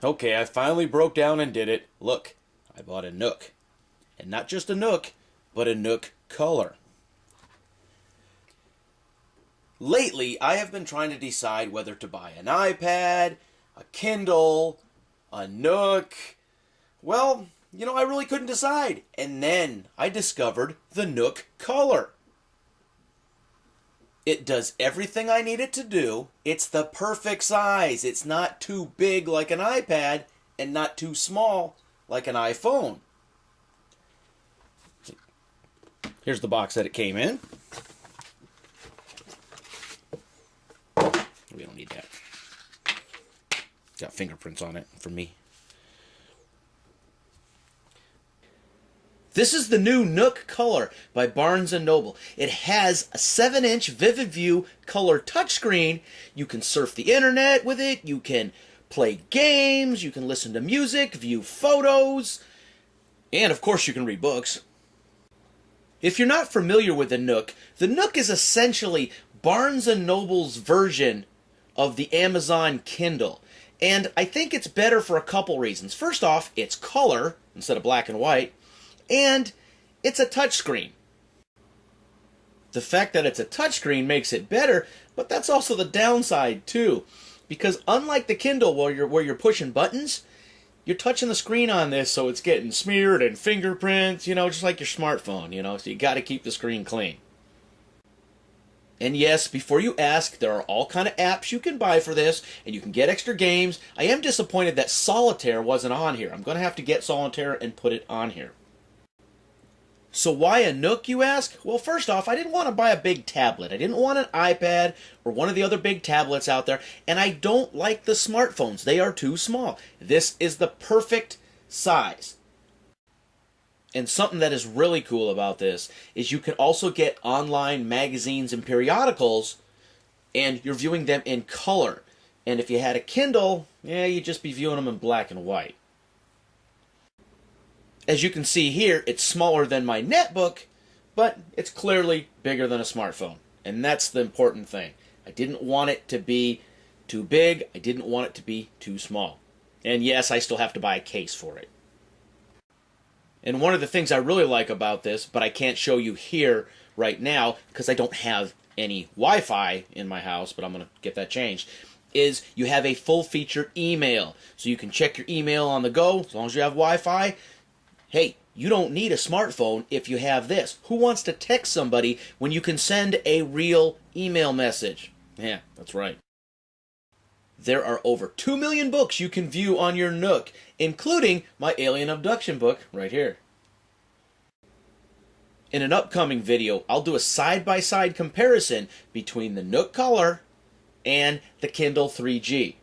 Okay, I finally broke down and did it. Look, I bought a Nook. And not just a Nook, but a Nook Color. Lately, I have been trying to decide whether to buy an iPad, a Kindle, a Nook. Well, I really couldn't decide. And then I discovered the Nook Color. It does everything I need it to do. It's the perfect size. It's not too big like an iPad and not too small like an iPhone. Here's the box that it came in. We don't need that. Got fingerprints on it for me. This is the new Nook Color by Barnes & Noble. It has a 7-inch Vivid View color touchscreen. You can surf the internet with it. You can play games. You can listen to music, view photos, and of course you can read books. If you're not familiar with the Nook is essentially Barnes & Noble's version of the Amazon Kindle. And I think it's better for a couple reasons. First off, it's color instead of black and white. And it's a touchscreen. The fact that it's a touchscreen makes it better, but that's also the downside too. Because unlike the Kindle where you're pushing buttons, you're touching the screen on this, so it's getting smeared and fingerprints, just like your smartphone, so you got to keep the screen clean. And yes, before you ask, there are all kind of apps you can buy for this, and you can get extra games. I am disappointed that Solitaire wasn't on here. I'm going to have to get Solitaire and put it on here. So why a Nook, you ask? Well, first off, I didn't want to buy a big tablet. I didn't want an iPad or one of the other big tablets out there, and I don't like the smartphones. They are too small. This is the perfect size. And something that is really cool about this is you can also get online magazines and periodicals, and you're viewing them in color. And if you had a Kindle, you'd just be viewing them in black and white. As you can see here, it's smaller than my netbook, but it's clearly bigger than a smartphone. And that's the important thing. I didn't want it to be too big. I didn't want it to be too small. And yes, I still have to buy a case for it. And one of the things I really like about this, but I can't show you here right now because I don't have any Wi-Fi in my house, but I'm going to get that changed, is you have a full-featured email. So you can check your email on the go as long as you have Wi-Fi. Hey, you don't need a smartphone if you have this. Who wants to text somebody when you can send a real email message? Yeah, that's right. There are over 2 million books you can view on your Nook, including my alien abduction book right here. In an upcoming video, I'll do a side-by-side comparison between the Nook Color and the Kindle 3G.